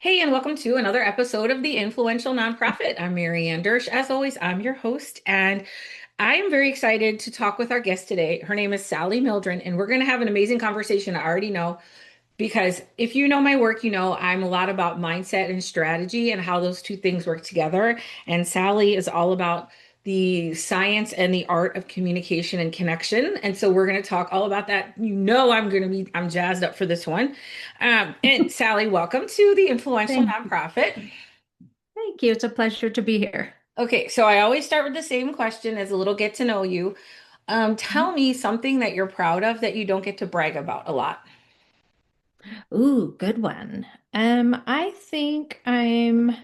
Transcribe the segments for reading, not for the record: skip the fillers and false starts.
Hey, and welcome to another episode of The Influential Nonprofit. I'm Mary Dersch. As always, I'm your host, and I am very excited to talk with our guest today. Her name is Sally Mildren, and we're going to have an amazing conversation. I already know because if you know my work, you know I'm a lot about mindset and strategy and how those two things work together. And Sally is all about the science and the art of communication and connection. And so we're going to talk all about that. I'm jazzed up for this one. And Sally, welcome to the Influential Thank you. Nonprofit. Thank you. It's a pleasure to be here. Okay, so I always start with the same question as a little get to know you. Tell me something that you're proud of that you don't get to brag about a lot. Ooh, good one. I think I'm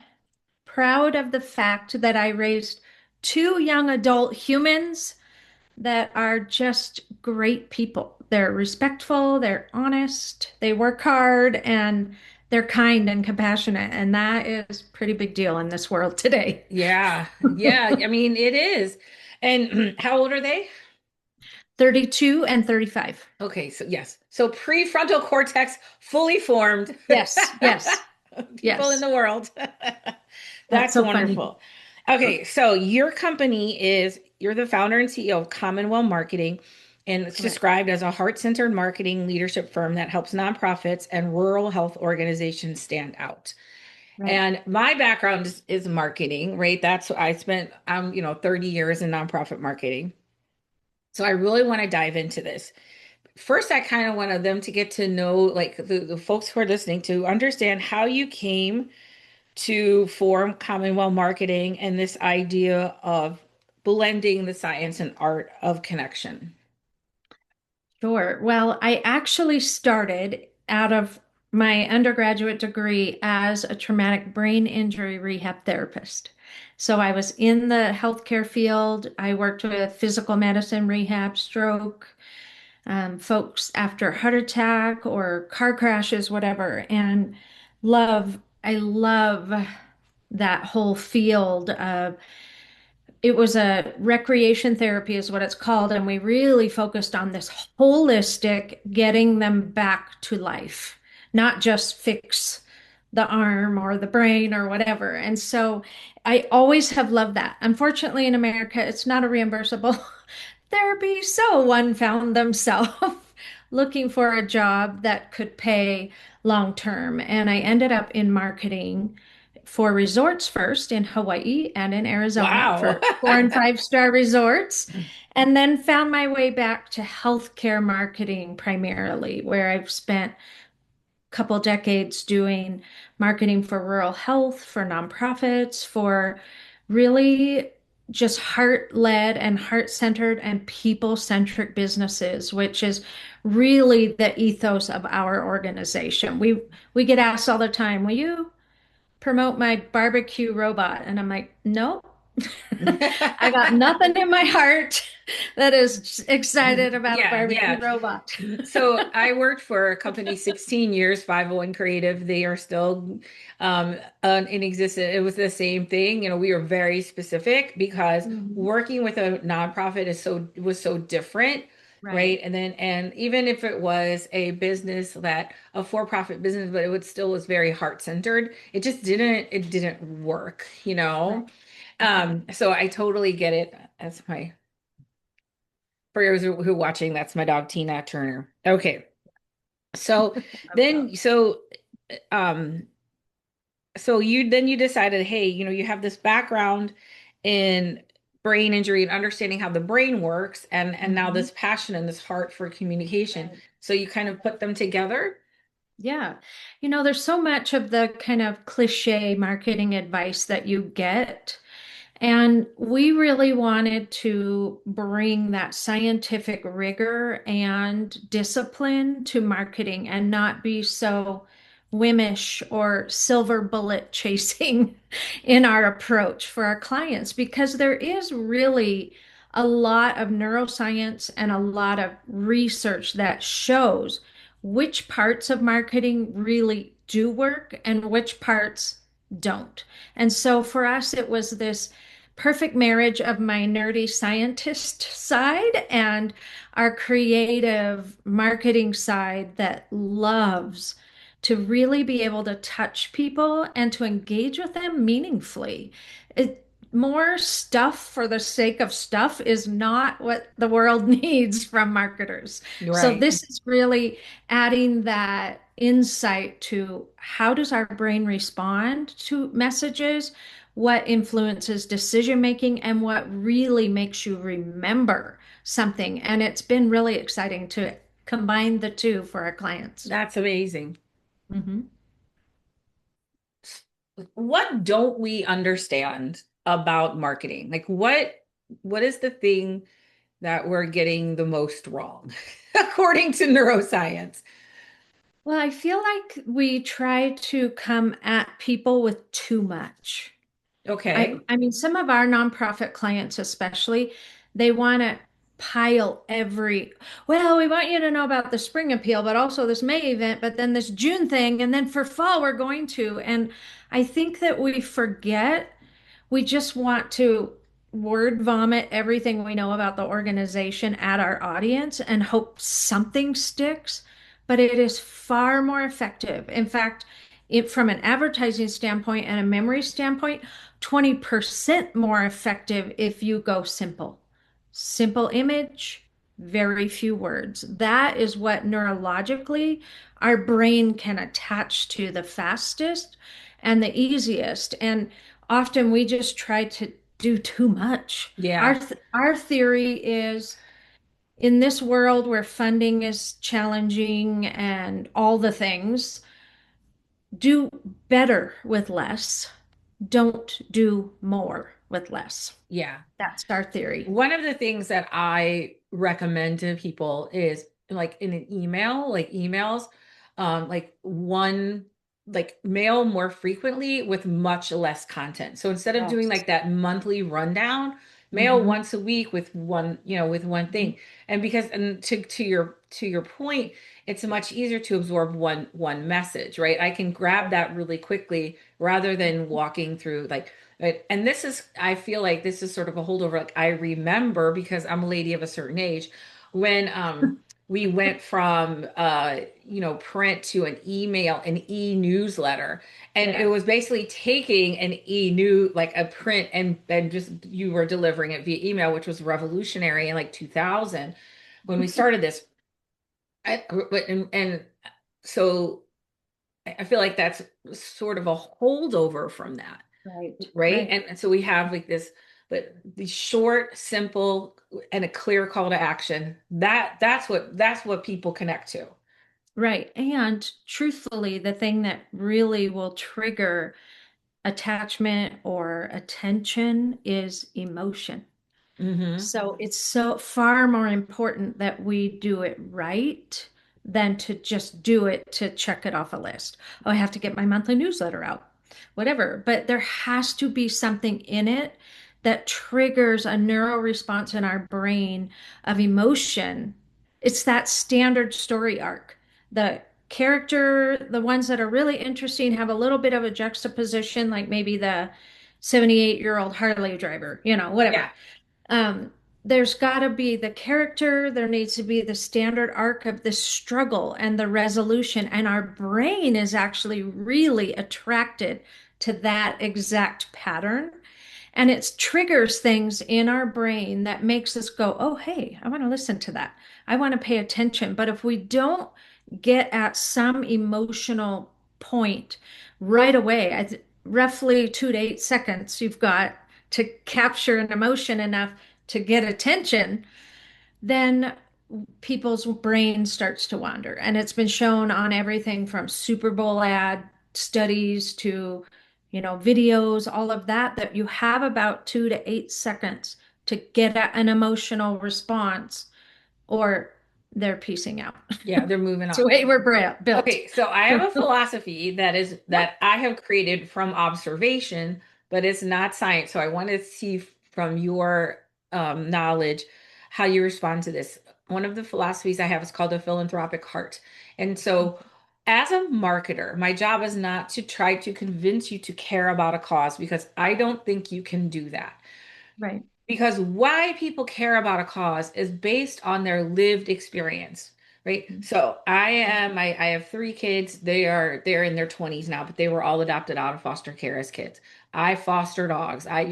proud of the fact that I raised two young adult humans that are just great people. They're respectful, they're honest, they work hard, and they're kind and compassionate. And that is a pretty big deal in this world today. Yeah, yeah. I mean, it is. And how old are they? 32 and 35. Okay, so yes. So prefrontal cortex fully formed Yes, yes, people in yes. the world. That's That's so funny. wonderful. Okay, so your company you're the founder and CEO of Commonweell Marketing, and it's Correct. described as a heart-centered marketing leadership firm that helps nonprofits and rural health organizations stand out. Right. And my background is marketing, right? That's what I spent 30 years in nonprofit marketing. So I really want to dive into this. First, I kind of wanted them to get to know, like the folks who are listening, to understand how you came to form Commonwealth Marketing and this idea of blending the science and art of connection. Sure. Well, I actually started out of my undergraduate degree as a traumatic brain injury rehab therapist. So I was in the healthcare field. I worked with physical medicine, rehab, stroke, folks after heart attack or car crashes, whatever. And I love that whole field of it was a recreation therapy is what it's called, and we really focused on this holistic getting them back to life, not just fix the arm or the brain or whatever. And so I always have loved that. Unfortunately, in America, it's not a reimbursable therapy, so one found themselves looking for a job that could pay long term, and I ended up in marketing for resorts first in Hawaii and in Arizona Wow. for 4 and 5 star resorts, and then found my way back to healthcare marketing primarily, where I've spent a couple decades doing marketing for rural health, for nonprofits, for really just heart-led and heart-centered and people-centric businesses, which is really the ethos of our organization. We get asked all the time, will you promote my barbecue robot? And I'm like, nope. I got nothing in my heart that is excited about a Yeah, barbecue yeah. robot. So I worked for a company 16 years, 501 Creative. They are still in existence. It was the same thing. You know, we were very specific because Mhm. working with a nonprofit was so different, right? Right. And even if it was a business that a for-profit business, but it would still was very heart-centered, it didn't work, you Right. know? Mhm. So I totally get it. That's my For those who are watching, that's my dog Tina Turner. Okay. So Love that. then so um you decided, hey, you have this background in brain injury and understanding how the brain works and now Mhm. this passion and this heart for communication. Right. So you kind of put them together. Yeah. There's so much of the kind of cliche marketing advice that you get. And we really wanted to bring that scientific rigor and discipline to marketing and not be so whimish or silver bullet chasing in our approach for our clients, because there is really a lot of neuroscience and a lot of research that shows which parts of marketing really do work and which parts don't. And so for us, it was this perfect marriage of my nerdy scientist side and our creative marketing side that loves to really be able to touch people and to engage with them meaningfully. More stuff for the sake of stuff is not what the world needs from marketers. So Right. this is really adding that insight to how does our brain respond to messages, what influences decision making, and what really makes you remember something. And it's been really exciting to combine the two for our clients. That's amazing. Mhm. What don't we understand about marketing? Like what is the thing that we're getting the most wrong according to neuroscience? Well, I feel like we try to come at people with too much. I, Okay. I mean, some of our nonprofit clients, especially, they want to pile well, we want you to know about the spring appeal, but also this May event, but then this June thing, and then for fall, we're going to. And I think that we forget, we just want to word vomit everything we know about the organization at our audience and hope something sticks. But it is far more effective. In fact, from an advertising standpoint and a memory standpoint, 20% more effective if you go simple. Simple image, very few words. That is what neurologically our brain can attach to the fastest and the easiest. And often we just try to do too much. Yeah. Our theory is in this world where funding is challenging and all the things, do better with less. Don't do more with less. Yeah. That's our theory. One of the things that I recommend to people is like in an email, like emails, like one, like mail more frequently with much less content. So instead of doing Yes. like that monthly rundown, mail Hmm. once a week with one, with one thing. And because, and to your point, it's much easier to absorb one message, right? I can grab that really quickly rather than walking through like, right. And this is, I feel like this is sort of a holdover. Like I remember because I'm a lady of a certain age when we went from print to an email, an e-newsletter. And it Yeah. was basically taking an e-new, like a print and just you were delivering it via email, which was revolutionary in like 2000 when we started this. And so I feel like that's sort of a holdover from that, Right. right? Right. And so we have like this, but the short, simple, and a clear call to action. That's what people connect to. Right. And truthfully, the thing that really will trigger attachment or attention is emotion. Hmm. So it's so far more important that we do it right than to just do it to check it off a list. Oh, I have to get my monthly newsletter out, whatever. But there has to be something in it that triggers a neural response in our brain of emotion. It's that standard story arc. The character, the ones that are really interesting, have a little bit of a juxtaposition, like maybe the 78-year-old Harley driver, Yeah, whatever. um, there's got to be the character, there needs to be the standard arc of the struggle and the resolution. And our brain is actually really attracted to that exact pattern. And it triggers things in our brain that makes us go, oh, hey, I want to listen to that. I want to pay attention. But if we don't get at some emotional point right away, roughly 2 to 8 seconds, you've got to capture an emotion enough to get attention, then people's brain starts to wander. And it's been shown on everything from Super Bowl ad studies to, videos, all of that, that you have about 2 to 8 seconds to get an emotional response or they're piecing out. yeah, they're moving It's the on. way we're built. Okay, so I have a philosophy Yep. that I have created from observation, but it's not science. So I want to see from your knowledge how you respond to this. One of the philosophies I have is called a philanthropic heart. And so as a marketer, my job is not to try to convince you to care about a cause because I don't think you can do that. Right. Because why people care about a cause is based on their lived experience. right? So I have three kids. They're in their 20s now, but they were all adopted out of foster care as kids. I foster dogs. I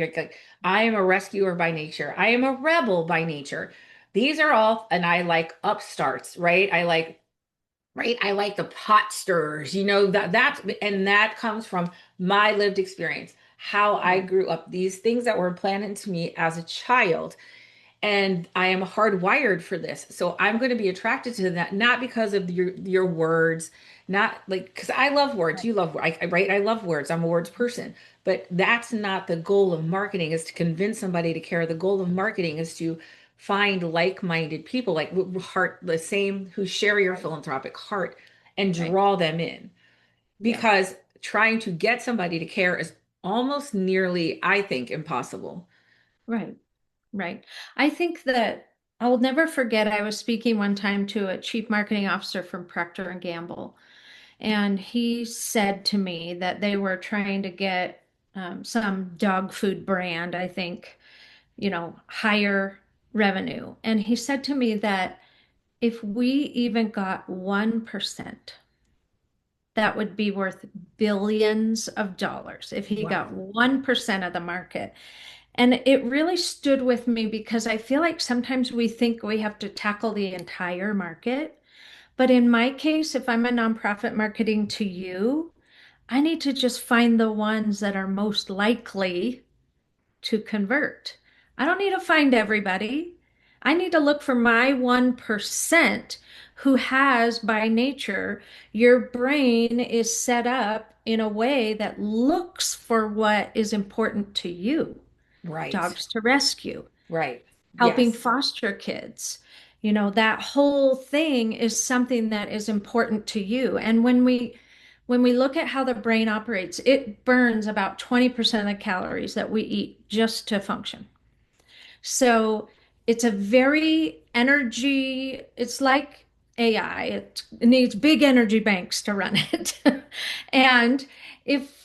am a rescuer by nature. I am a rebel by nature. These are all, and I like upstarts, right? I like the pot stirrers, and that comes from my lived experience, how I Yeah, grew up, these things that were implanted to me as a child, and I am hardwired for this. So I'm going to be attracted to that, not because of your words, not like because I love words. right, You love, right? I love words. I'm a words person, but that's not the goal of marketing. Is to convince somebody to care. The goal of marketing is to find like-minded people, like heart, the same, who share your right, philanthropic heart, and right. draw them in. Yes, Because trying to get somebody to care is almost nearly, I think, impossible. right, right. I think that I'll never forget, I was speaking one time to a chief marketing officer from Procter and Gamble, and he said to me that they were trying to get some dog food brand, I think, higher revenue. And he said to me that if we even got 1%, that would be worth billions of dollars if he got Wow. 1% of the market. And it really stood with me because I feel like sometimes we think we have to tackle the entire market. But in my case, if I'm a nonprofit marketing to you, I need to just find the ones that are most likely to convert. I don't need to find everybody. I need to look for my 1% who has, by nature, your brain is set up in a way that looks for what is important to you. Right. Dogs to rescue, Right. helping Yes. foster kids. That whole thing is something that is important to you. And when we look at how the brain operates, it burns about 20% of the calories that we eat just to function. So it's a very energy, it's like AI. It needs big energy banks to run it. And if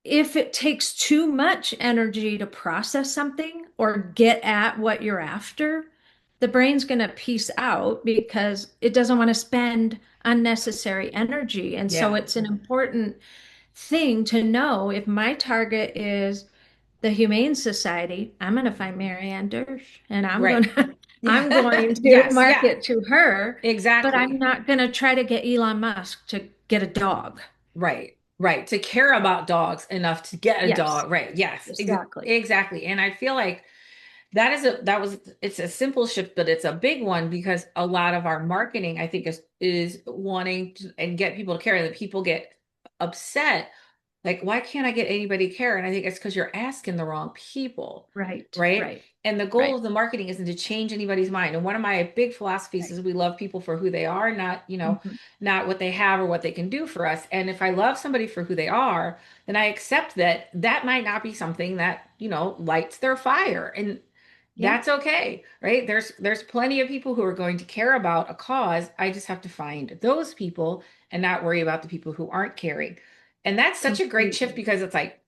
if it takes too much energy to process something or get at what you're after, the brain's going to peace out because it doesn't want to spend unnecessary energy. And so Yeah. it's an important thing to know if my target is the Humane Society, I'm going to find Mary Ann Dersh and I'm going Right. to I'm Yeah. going to Yes. Yeah. market to her, but I'm Exactly. not going to try to get Elon Musk to get a dog. Right. Right. To care about dogs enough to get a Yes, dog. Right. Yes. exactly. Exactly. And I feel like it's a simple shift, but it's a big one because a lot of our marketing, I think, is wanting to and get people to care. And people get upset. Like, why can't I get anybody to care? And I think it's because you're asking the wrong people, Right, right? right, And the goal right, of the marketing isn't to change anybody's mind. And one of my big philosophies right. is we love people for who they are, not, Mhm. not what they have or what they can do for us. And if I love somebody for who they are, then I accept that that might not be something that, lights their fire. And Yeah, that's okay, right? There's plenty of people who are going to care about a cause. I just have to find those people and not worry about the people who aren't caring. And that's such a great shift completely. because it's like,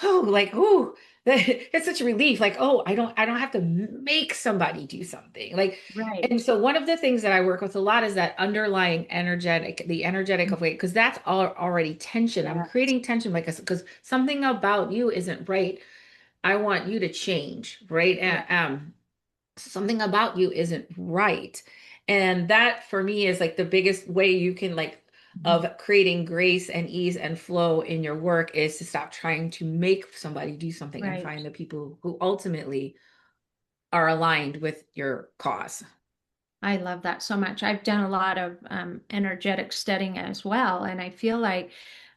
it's such a relief. Like, oh, I don't have to make somebody do something. Like, and Right. so one of the things that I work with a lot is that underlying the energetic of weight, because that's all already tension. I'm Yes. creating tension, like, because something about you isn't right. I want you to change, right? Yeah. Something about you isn't right. And that for me is like the biggest way you can like Mhm. of creating grace and ease and flow in your work is to stop trying to make somebody do something and Right. find the people who ultimately are aligned with your cause. I love that so much. I've done a lot of energetic studying as well, and I feel like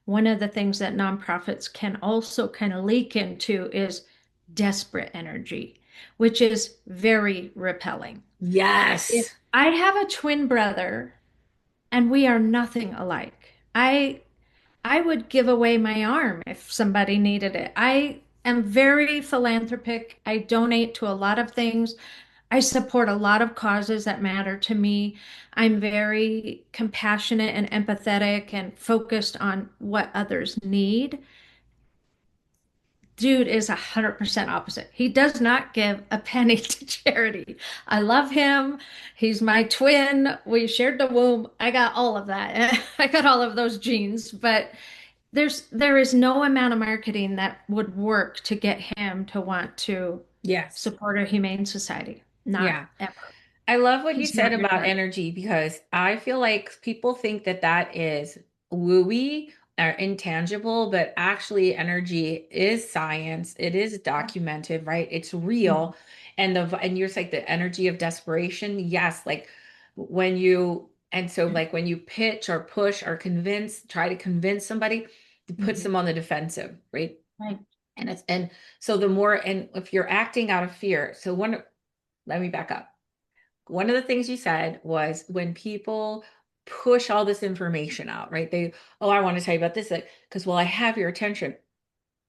one of the things that nonprofits can also kind of leak into is desperate energy, which is very repelling. If Yes. I have a twin brother and we are nothing alike, I would give away my arm if somebody needed it. I am very philanthropic. I donate to a lot of things. I support a lot of causes that matter to me. I'm very compassionate and empathetic and focused on what others need. dude is 100% opposite. He does not give a penny to charity. I love him. He's my twin. We shared the womb. I got all of that. I got all of those genes, but there is no amount of marketing that would work to get him to want to Yes. support a humane society. Not Yeah. ever. I love what you He's said not your about target. energy because I feel like people think that that is wooey or intangible, but actually energy is science. It is documented, right? It's Mhm. real. And you're like the energy of desperation. Yes, like when you and so like when you pitch or push or try to convince somebody, it puts Mhm. them on the defensive, right? Right. And so the more and if you're acting out of fear, so one let me back up. One of the things you said was when people push all this information out, right? Oh, I want to tell you about this, because, well, I have your attention.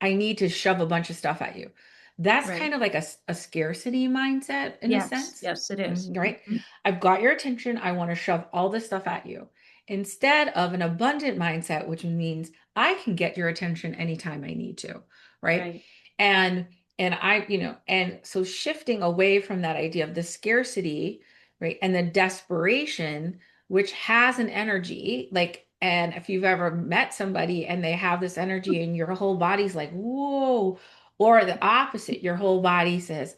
I need to shove a bunch of stuff at you. That's Right. kind of like a scarcity mindset in a Yes. sense, Yes, it is. right? Mhm. I've got your attention. I want to shove all this stuff at you instead of an abundant mindset, which means I can get your attention anytime I need to, right? Right. And and so shifting away from that idea of the scarcity, right, and the desperation, which has an energy, like, and if you've ever met somebody and they have this energy and your whole body's like, whoa, or the opposite, your whole body says,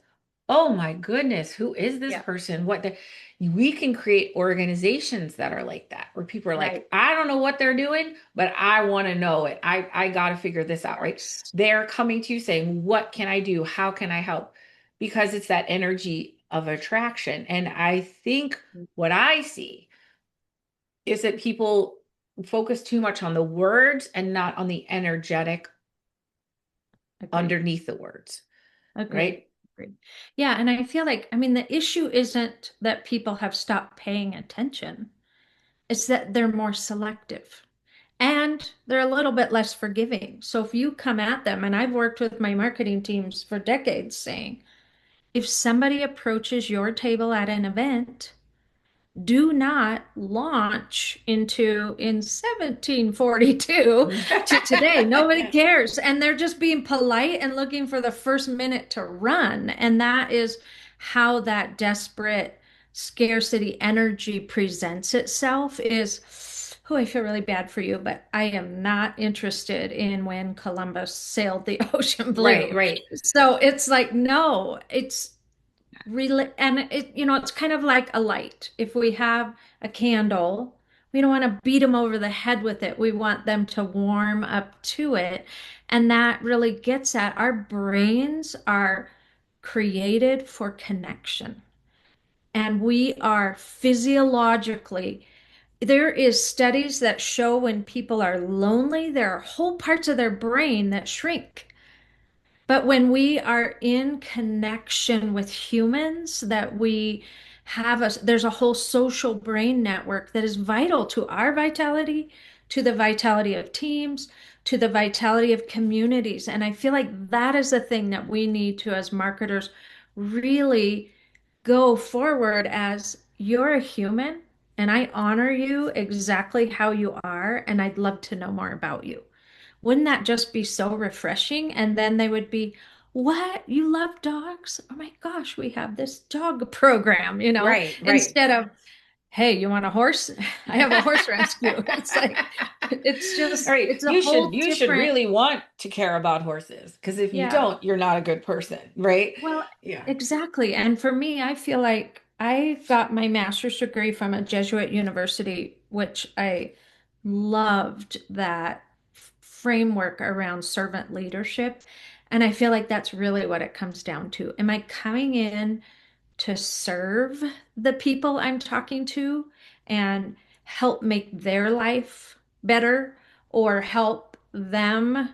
oh my goodness, who is this Yeah. person? We can create organizations that are like that, where people are Right. like, I don't know what they're doing, but I want to know it. I got to figure this out, right? Yes. They're coming to you saying, what can I do? How can I help? Because it's that energy of attraction. And I think what I see is that people focus too much on the words and not on the energetic Agreed. underneath the words, Agreed. right? Agreed. Yeah, and I feel like, I mean, the issue isn't that people have stopped paying attention. It's that they're more selective and they're a little bit less forgiving. So if you come at them, and I've worked with my marketing teams for decades saying, if somebody approaches your table at an event, do not launch into in 1742 to today. Nobody cares. And they're just being polite and looking for the first minute to run. And that is how that desperate scarcity energy presents itself is, oh, I feel really bad for you, but I am not interested in when Columbus sailed the ocean Right, blue. right, So it's like, no, it's really, and it's kind of like a light. If we have a candle, we don't want to beat them over the head with it. We want them to warm up to it. And that really gets at our brains are created for connection. And we are physiologically, there is studies that show when people are lonely, there are whole parts of their brain that shrink. But when we are in connection with humans, that we have there's a whole social brain network that is vital to our vitality, to the vitality of teams, to the vitality of communities. And I feel like that is the thing that we need to, as marketers, really go forward as you're a human and I honor you exactly how you are, and I'd love to know more about you. Wouldn't that just be so refreshing? And then they would be, what? You love dogs? Oh my gosh, we have this dog program, right, right. instead of, hey, you want a horse? I have a horse rescue. It's like, it's All just, right, it's a whole you should different, really want to care about horses because if you yeah. don't, you're not a good person, right? Well, Yeah. exactly. And for me, I feel like I got my master's degree from a Jesuit university, which I loved that framework around servant leadership. And I feel like that's really what it comes down to. Am I coming in to serve the people I'm talking to and help make their life better or help them,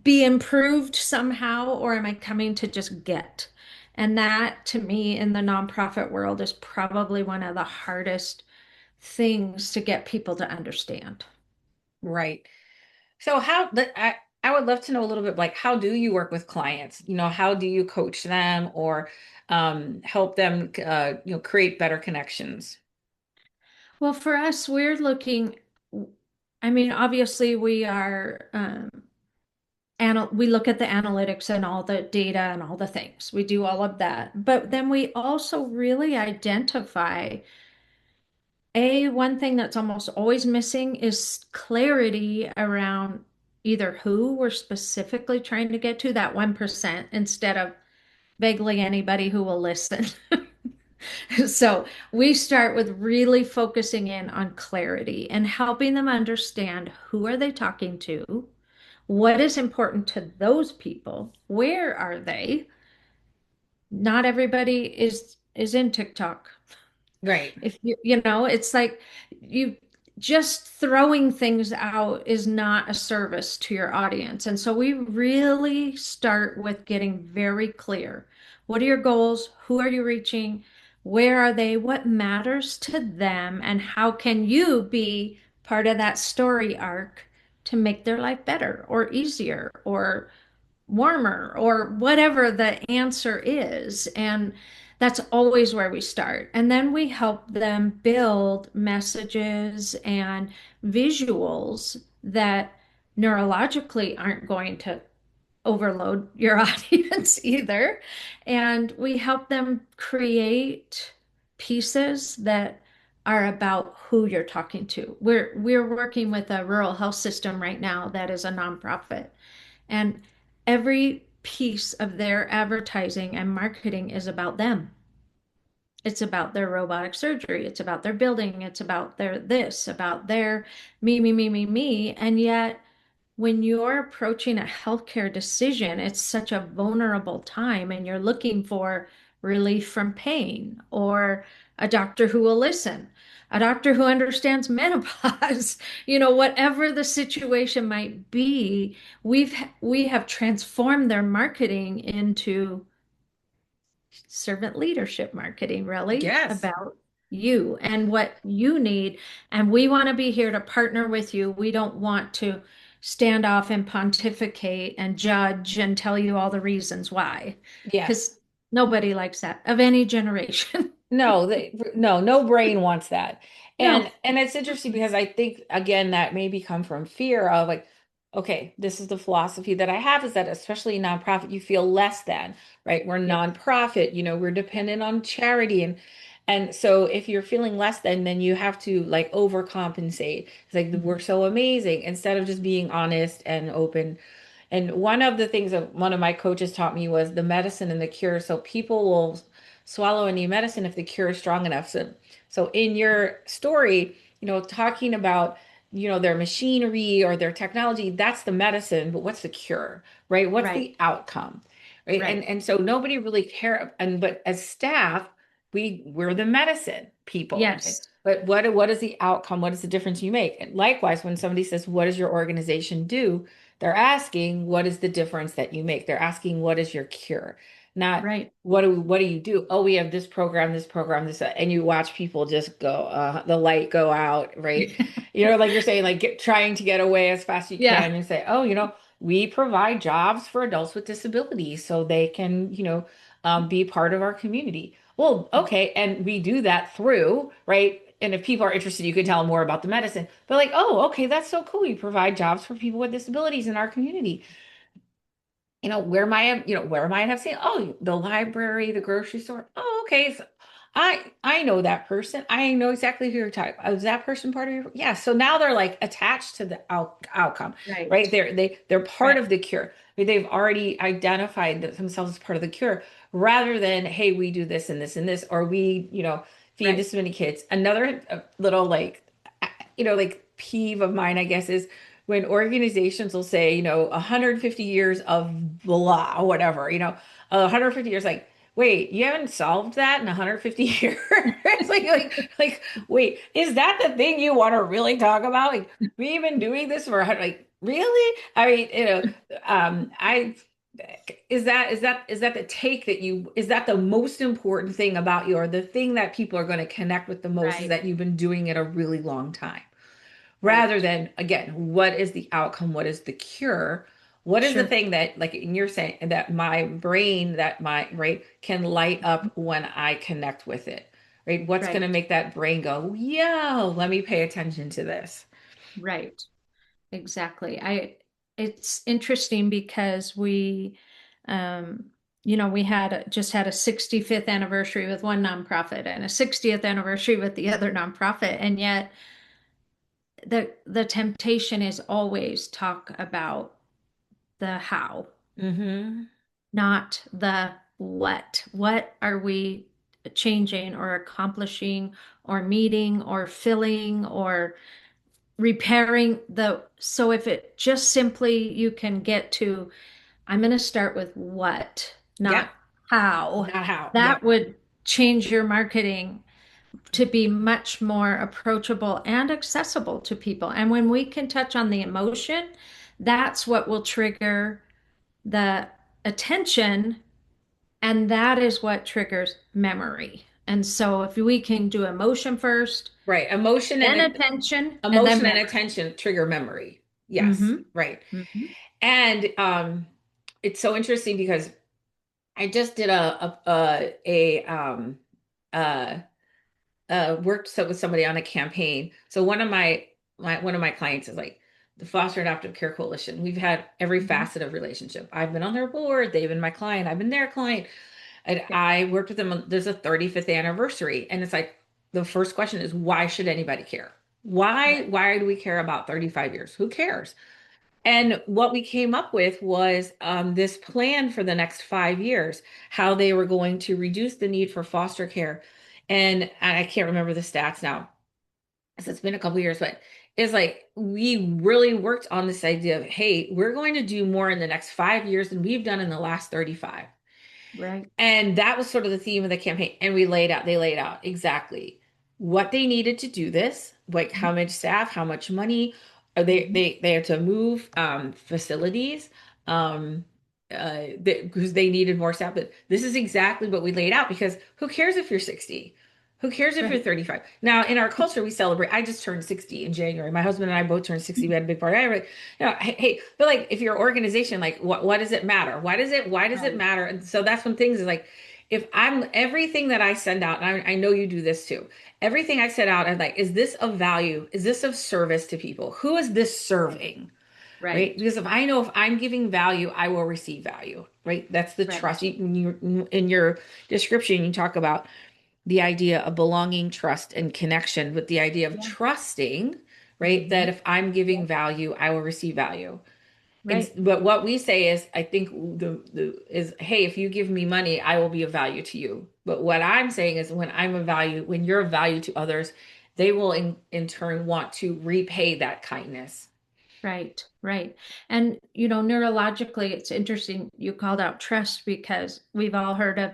be improved somehow, or am I coming to just get? And that to me in the nonprofit world is probably one of the hardest things to get people to understand. Right. So I would love to know a little bit like how do you work with clients? How do you coach them or help them create better connections? Well, for us, we're looking, I mean, obviously we are we look at the analytics and all the data and all the things. We do all of that. But then we also really identify one thing that's almost always missing is clarity around either who we're specifically trying to get to, that 1%, instead of vaguely anybody who will listen. So we start with really focusing in on clarity and helping them understand who are they talking to, what is important to those people, where are they? Not everybody is in TikTok. Right. If it's like you just throwing things out is not a service to your audience. And so we really start with getting very clear. What are your goals? Who are you reaching? Where are they? What matters to them? And how can you be part of that story arc to make their life better or easier or warmer or whatever the answer is. And that's always where we start. And then we help them build messages and visuals that neurologically aren't going to overload your audience either. And we help them create pieces that are about who you're talking to. We're working with a rural health system right now that is a nonprofit. And every piece of their advertising and marketing is about them. It's about their robotic surgery. It's about their building. It's about their this, about their me, me, me, me, me. And yet, when you're approaching a healthcare decision, it's such a vulnerable time and you're looking for relief from pain or a doctor who will listen, a doctor who understands menopause, whatever the situation might be, we have transformed their marketing into servant leadership marketing, really Yes. about you and what you need. And we want to be here to partner with you. We don't want to stand off and pontificate and judge and tell you all the reasons why, Yes. because nobody likes that of any generation. No, no brain wants that. No. And it's interesting because I think again that maybe come from fear of like, okay, this is the philosophy that I have is that especially nonprofit, you feel less than, right? We're Yeah. nonprofit, we're Yeah. dependent on charity and so if you're feeling less than, then you have to like overcompensate. It's like we're Mhm. so amazing instead of just being honest and open. And one of the things that one of my coaches taught me was the medicine and the cure. So people will swallow any medicine if the cure is strong enough. So in your story, talking about, their machinery or their technology, that's the medicine, but what's the cure, right? What's Right. the outcome, right? Right. And so nobody really care. And but as staff, we're the medicine people. Okay? Yes. But what is the outcome? What is the difference you make? And likewise, when somebody says, "What does your organization do?" They're asking, what is the difference that you make? They're asking, what is your cure? Not Right. what do you do? Oh, we have this program, this, and you watch people just go, the light go out, right? Like you're saying, like trying to get away as fast as you Yeah. can and say, oh, we provide jobs for adults with disabilities so they can, be part of our community. Well, okay, and we do that through, right? And if people are interested, you can tell them more about the medicine. But like, oh, okay, that's so cool. You provide jobs for people with disabilities in our community. Where might I have seen, oh, the library, the grocery store. Oh, okay. So I know that person. I know exactly who you're talking about. Is that person part of your, yeah. So now they're like attached to the outcome, right? Right. They're part Right. of the cure. I mean, they've already identified themselves as part of the cure rather than, hey, we do this and this and this, or we, feed Right. this many kids. Another little like like peeve of mine, I guess, is when organizations will say, 150 years of blah, or whatever, 150 years, like, wait, you haven't solved that in 150 years? Wait, is that the thing you want to really talk about? Like, we've been doing this for, like, really? I mean, I is that the take that is that the most important thing about you, or the thing that people are going to connect with the most is Right. that you've been doing it a really long time, rather Right. than, again, what is the outcome, what is the cure, what is the Sure. thing that, like, and you're saying that my brain, that my right can light up when I connect with it, right? What's going to Right. make that brain go, yo, let me pay attention to this. Right. Exactly. it's interesting because um, we just had a 65th anniversary with one nonprofit and a 60th anniversary with the other nonprofit, and yet the temptation is always talk about the how, Mm-hmm. not the what. What are we changing or accomplishing or meeting or filling or repairing so if it just simply you can get to, I'm going to start with what, Yep. not how. Not how. That Yep. would change your marketing to be much more approachable and accessible to people. And when we can touch on the emotion, that's what will trigger the attention, and that is what triggers memory. And so if we can do emotion first, Right. then attention, and then Emotion and memory. attention trigger memory. Yes. Mm-hmm. Right. Mm-hmm. And it's so interesting because I just did uh worked with somebody on a campaign. So one of my clients is like the Foster Adoptive Care Coalition. We've had every Mm-hmm. facet of relationship. I've been on their board, they've been my client, I've been their client. And Yeah. I worked with them there's a 35th anniversary. And it's like the first question is why should anybody care? Right. Why do we care about 35 years? Who cares? And what we came up with was this plan for the next 5 years, how they were going to reduce the need for foster care. And I can't remember the stats now, because it's been a couple years, but it's like we really worked on this idea of, hey, we're going to do more in the next 5 years than we've done in the last 35. Right. And that was sort of the theme of the campaign. And they laid out exactly what they needed to do this, like how much staff, how much money are Mm-hmm. they had to move facilities um because they needed more staff. But this is exactly what we laid out because who cares if you're 60? Who cares if you're Right. 35? Now, in our culture, we celebrate. I just turned 60 in January. My husband and I both turned 60. We had a big party. Hey, but like if your organization, like what does it matter? Why does it Right. matter? And so that's when things is like if I'm everything that I send out, and I know you do this too, everything I send out, I'm like, is this of value? Is this of service to people? Who is this serving? Right? Right. Because if I know if I'm giving value, I will receive value. Right? That's the Right. trust. In your description, you talk about the idea of belonging, trust, and connection, with the idea of Yeah. trusting, right? That Mm-hmm. if I'm Yeah. giving value, I will receive value. Right. But what we say is, I think is, hey, if you give me money, I will be of value to you. But what I'm saying is, when you're of value to others, they will in turn want to repay that kindness. Right, right. And neurologically, it's interesting you called out trust because we've all heard of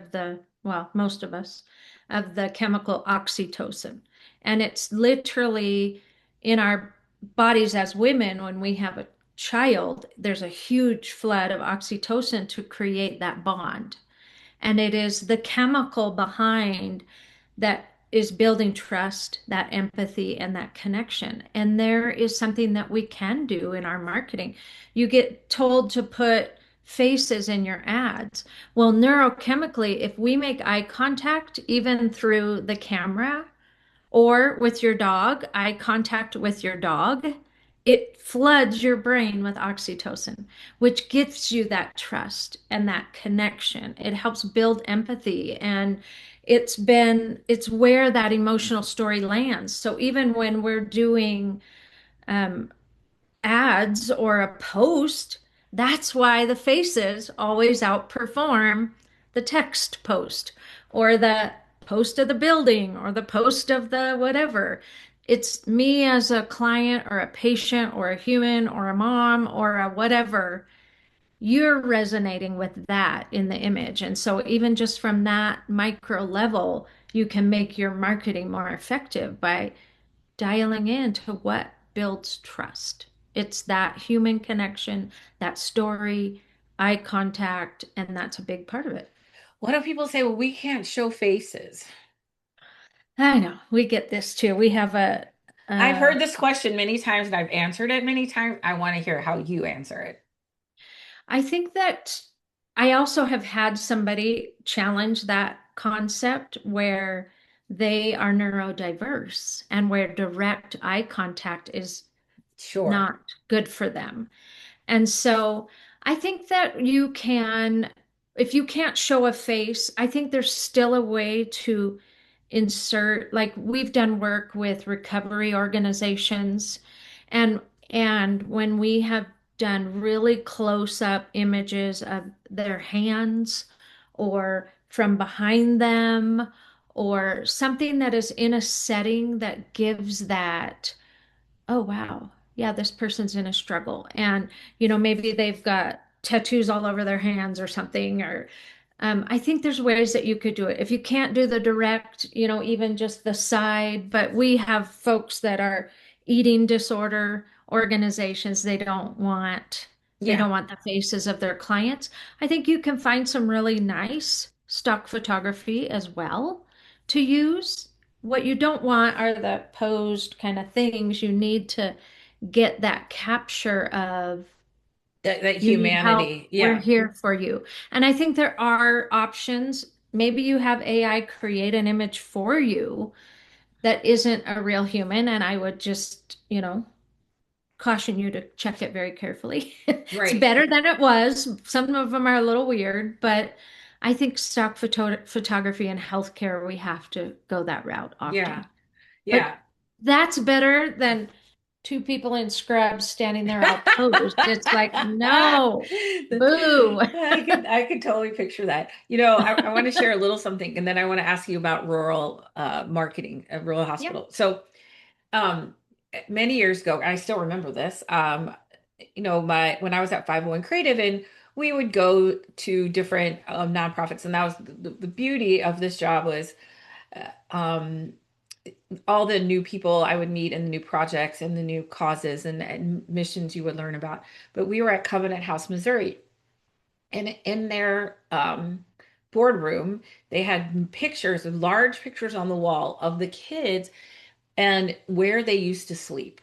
well, most of us, of the chemical oxytocin. And it's literally in our bodies as women, when we have a child, there's a huge flood of oxytocin to create that bond. And it is the chemical behind that is building trust, that empathy, and that connection. And there is something that we can do in our marketing. You get told to put faces in your ads. Well, neurochemically, if we make eye contact, even through the camera, or with your dog, eye contact with your dog, it floods your brain with oxytocin, which gives you that trust and that connection. It helps build empathy, and it's where that emotional story lands. So even when we're doing um, ads or a post, that's why the faces always outperform the text post or the post of the building or the post of the whatever. It's me as a client or a patient or a human or a mom or a whatever. You're resonating with that in the image. And so, even just from that micro level, you can make your marketing more effective by dialing into what builds trust. It's that human connection, that story, eye contact, and that's a big part of it. What do people say? Well, we can't show faces. I know we get this too. We have I've uh, heard this question many times and I've answered it many times. I want to hear how you answer it. I think that I also have had somebody challenge that concept where they are neurodiverse and where direct eye contact is Sure. not good for them. And so I think that you can, if you can't show a face, I think there's still a way to insert, like we've done work with recovery organizations and when we have done really close up images of their hands or from behind them or something that is in a setting that gives that, oh wow, yeah, this person's in a struggle. And, maybe they've got tattoos all over their hands or something, or I think there's ways that you could do it. If you can't do the direct, even just the side, but we have folks that are eating disorder organizations, they Yeah. don't want the faces of their clients. I think you can find some really nice stock photography as well to use. What you don't want are the posed kind of things. You need to get that capture of That you need help, humanity. we're Yeah. here for you. And I think there are options. Maybe you have AI create an image for you that isn't a real human, and I would just, caution you to check it very carefully. It's Right. better than it was. Some of them are a little weird, but I think stock photography and healthcare, we have to go that route Yeah. often. But Yeah. that's better than two people in scrubs standing there all posed. It's like, no, boo. I could totally picture that. I want to share a little something, and then I want to ask you about rural marketing, a rural Yeah. hospital. So, um, many years ago, and I still remember this. My when I was at 501 Creative, and we would go to different nonprofits, and that was the beauty of this job was. Um, all the new people I would meet and the new projects and the new causes and missions you would learn about. But we were at Covenant House, Missouri, and in their boardroom, they had pictures, large pictures on the wall of the kids and where they used to sleep.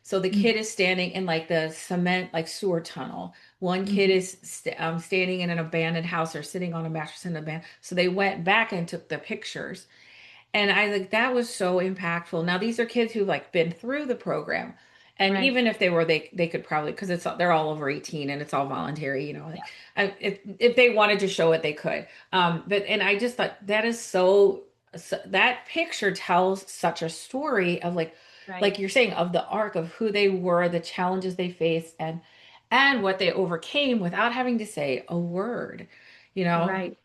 So the kid is standing in like the cement, like sewer tunnel. One kid Mm-hmm. is standing in an abandoned house or sitting on a mattress in a band. So they went back and took the pictures. And I like that was so impactful. Now these are kids who've like been through the program. And Right. even if they were, they could probably because they're all over 18 and it's all voluntary, like Yeah. if they wanted to show it, they could. But and I just thought that is so that picture tells such a story of like Right. you're saying of the arc of who they were, the challenges they faced, and what they overcame without having to say a word, you know. Right.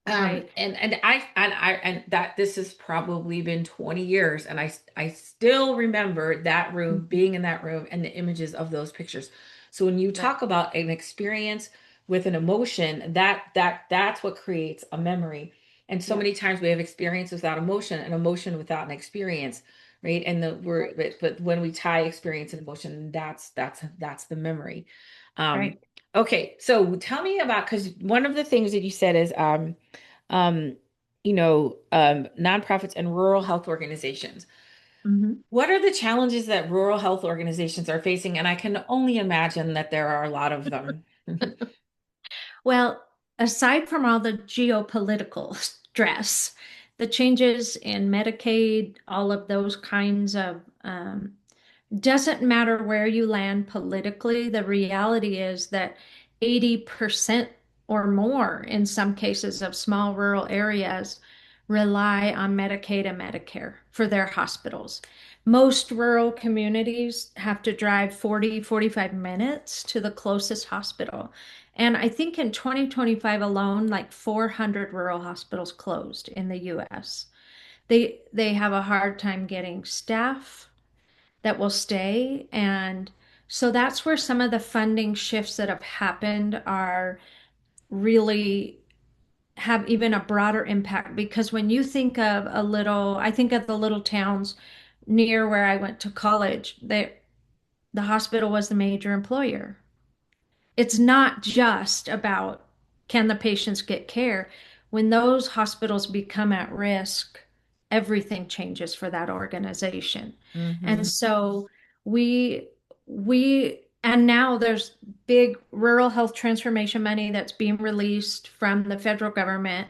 Right. And that this has probably been 20 years, and I still remember that room, Mhm. being in that room, and the images of those pictures. So when you Right. talk about an experience with an emotion, that's what creates a memory. And so Yeah. many times we have experience without emotion, and emotion without an experience, right? And the word, Right. but when we tie experience and emotion, that's the memory. Um, Right. okay, so tell me about because one of the things that you said is um, nonprofits and rural health organizations. Mhm. What are the challenges that rural health organizations are facing? And I can only imagine that there are a lot of them. Well, aside from all the geopolitical stress, the changes in Medicaid, all of those kinds of doesn't matter where you land politically. The reality is that 80% or more, in some cases of small rural areas, rely on Medicaid and Medicare for their hospitals. Most rural communities have to drive 40, 45 minutes to the closest hospital. And I think in 2025 alone, like 400 rural hospitals closed in the US. They have a hard time getting staff that will stay. And so that's where some of the funding shifts that have happened are really have even a broader impact because when you think of I think of the little towns near where I went to college, the hospital was the major employer. It's not just about can the patients get care. When those hospitals become at risk, everything changes for that organization. And Hmm. so we and now there's big rural health transformation money that's being released from the federal government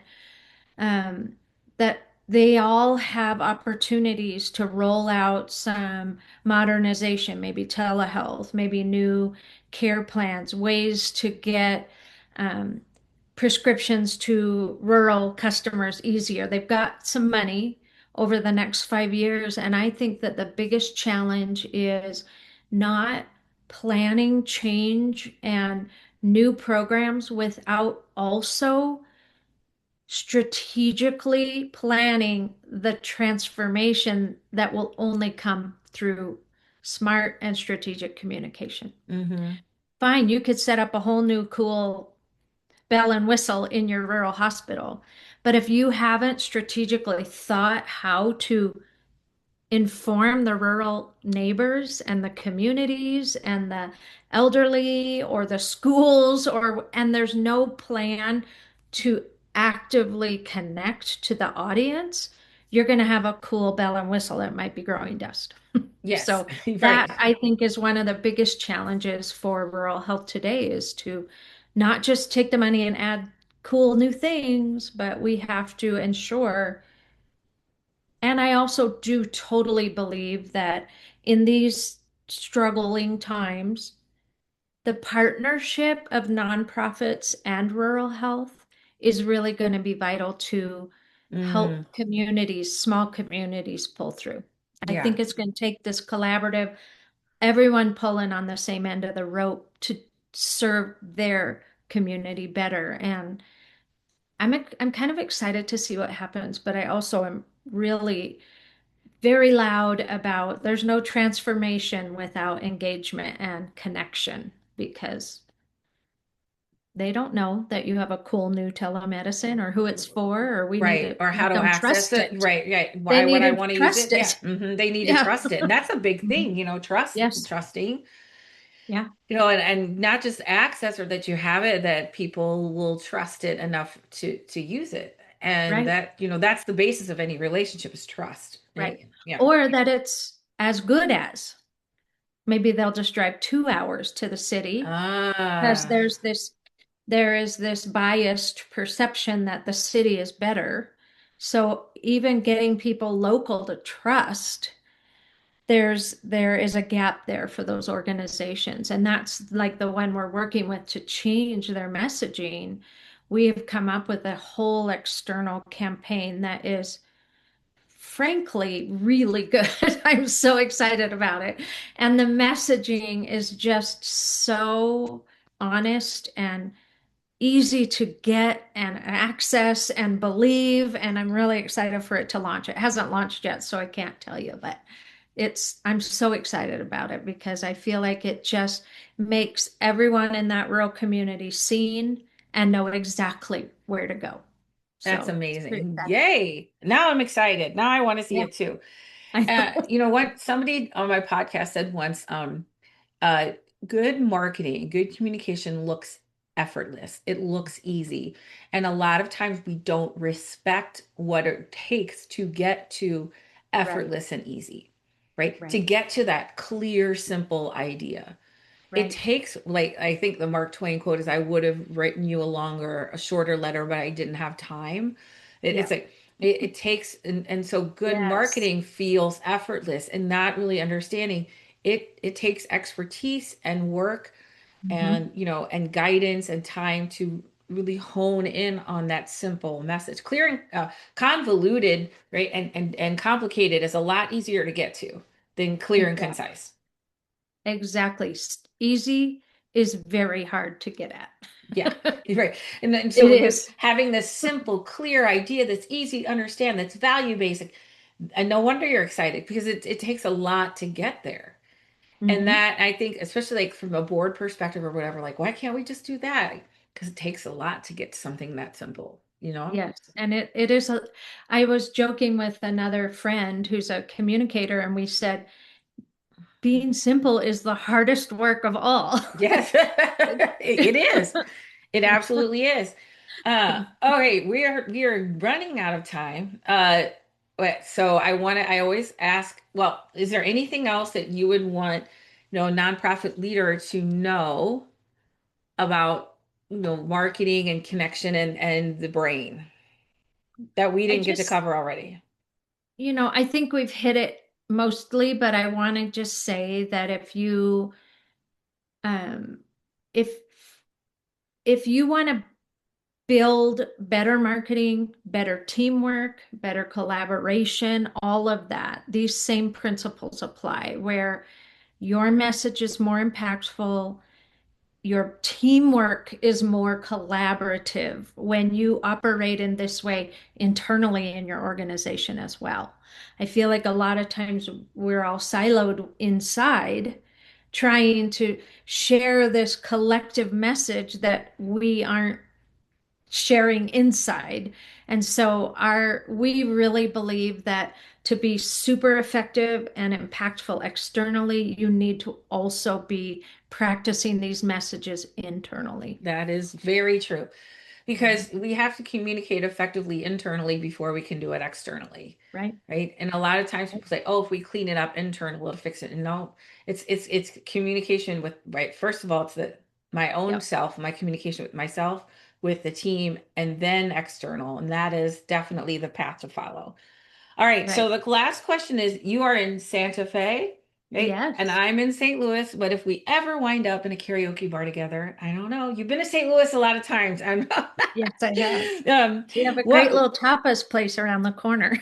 um, that they all have opportunities to roll out some modernization, maybe telehealth, maybe new care plans, ways to get um, prescriptions to rural customers easier. They've got some money over the next 5 years, and I think that the biggest challenge is not planning change and new programs without also strategically planning the transformation that will only come through smart and strategic communication. Mm-hmm. Fine, you could set up a whole new cool bell and whistle in your rural hospital, but if you haven't strategically thought how to inform the rural neighbors and the communities and the elderly or the schools or and there's no plan to actively connect to the audience, you're going to have a cool bell and whistle that might be growing dust. Yes, So that right. I think is one of the biggest challenges for rural health today is to not just take the money and add cool new things, but we have to ensure, and I also do totally believe that in these struggling times, the partnership of nonprofits and rural health is really going to be vital to Mm, help communities, small communities pull through. I yeah, think it's going to take this collaborative, everyone pulling on the same end of the rope to serve their community better. And I'm kind of excited to see what happens, but I also am really very loud about there's no transformation without engagement and connection because they don't know that you have a cool new telemedicine or who it's for, or we need right. to Or how make to them access trust it. it. Right, right. They Why would I needed to want to use it? trust Yeah. it. They need to Yeah. trust it. And that's a big Mhm. thing, Yes. trusting, Yeah. and not just access or that you have it, that people will trust it enough to use it. And Right. that's the basis of any relationship is trust, Right. right? Yeah. Or that it's as good as. Maybe they'll just drive 2 hours to the city because Ah, there is this biased perception that the city is better. So even getting people local to trust, there is a gap there for those organizations. And that's like the one we're working with to change their messaging. We have come up with a whole external campaign that is frankly really good. I'm so excited about it. And the messaging is just so honest and easy to get and access and believe. And I'm really excited for it to launch. It hasn't launched yet, so I can't tell you, but I'm so excited about it because I feel like it just makes everyone in that rural community seen and know exactly where to go. that's So it's pretty amazing. exciting. Yay. Now I'm excited. Now I want to see Yeah, it too. I know. You know what? Somebody on my podcast said once, uh, good marketing, good communication looks effortless. It looks easy. And a lot of times we don't respect what it takes to get to Right, effortless and easy, right? To right, get to that clear, simple idea. It right. takes, like, I think the Mark Twain quote is, I would have written you a shorter letter, but I didn't have time. It's Yeah. like, it takes, and so good Yes. marketing feels effortless and not really understanding it takes expertise and work Hmm. and, and guidance and time to really hone in on that simple message. Clear and convoluted, right? And complicated is a lot easier to get to than clear and Exactly. concise. Exactly. Easy is very hard to get Yeah, at. you're right. And then It so with is. having this simple, clear idea that's easy to understand, that's value basic, and no wonder you're excited because it takes a lot to get there. And Hmm. that I think, especially like from a board perspective or whatever, like why can't we just do that? Because it takes a lot to get to something that simple, you know? Yes. And it is I was joking with another friend who's a communicator, and we said, being simple is the hardest work of all. Yes, it is. It absolutely is. Okay, we are running out of time. So I always ask, well, is there anything else that you would want, a nonprofit leader to know about, marketing and connection and the brain? that we I didn't get to just, cover already? I think we've hit it mostly, but I want to just say that um, if if you want to build better marketing, better teamwork, better collaboration, all of that, these same principles apply where your message is more impactful, your teamwork is more collaborative when you operate in this way internally in your organization as well. I feel like a lot of times we're all siloed inside trying to share this collective message that we aren't sharing inside. And so we really believe that to be super effective and impactful externally, you need to also be practicing these messages internally. That is very true Mhm. because we have to communicate effectively internally before we can do it externally. Right? Right. And a lot of times Right. people say, oh, if we clean it up internal, it'll fix it. And no, it's communication with, right. First of all, it's my own Yep. self, my communication with myself, with the team, and then external. And that is definitely the path to follow. All right. So Right. the last question is you are in Santa Fe, right? And Yes. I'm in St. Louis. But if we ever wind up in a karaoke bar together, I don't know. You've been to St. Louis a lot of times. I'm Yes, I have. um, We have a great what little tapas place around the corner.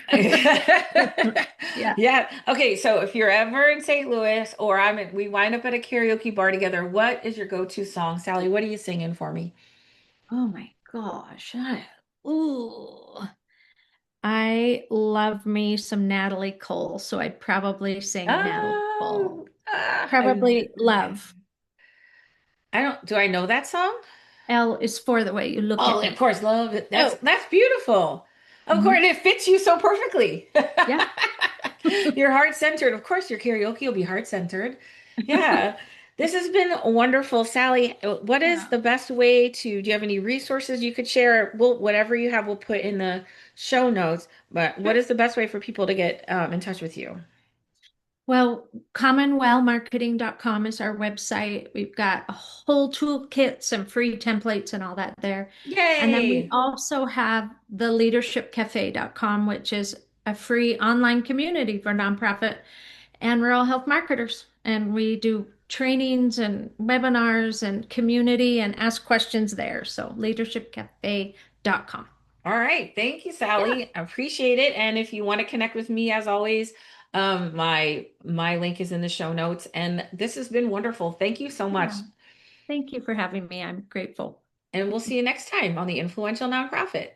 Yeah. Yeah. Okay. So if you're ever in St. Louis or we wind up at a karaoke bar together, what is your go-to song? Sally, what are you singing for me? Oh my gosh. Ooh. I love me some Natalie Cole, so I'd probably sing Natalie Cole. Oh, Probably okay. Love. Do I know that song? L is for the way you look Oh, at of me. course, love it. That's Oh, that's beautiful. Of course, mhm. it fits you so perfectly. Yeah. You're heart-centered. Of course, your karaoke will be heart-centered. Yeah. This has been wonderful, Sally. What is Yeah. the best way do you have any resources you could share? Whatever you have, we'll put in the show notes. But what Sure. is the best way for people to get in touch with you? Well, commonwealthmarketing.com is our website. We've got a whole toolkits and free templates and all that there. And then we Yay! also have the leadershipcafe.com, which is a free online community for nonprofit and rural health marketers. And we do trainings and webinars and community and ask questions there. So leadershipcafe.com. All right. Thank you, Yeah. Sally. I appreciate it. And if you want to connect with me, as always, my link is in the show notes. And this has been wonderful. Thank you so much. Yeah. Thank you for having me. I'm grateful. And we'll see you next time on the Influential Nonprofit.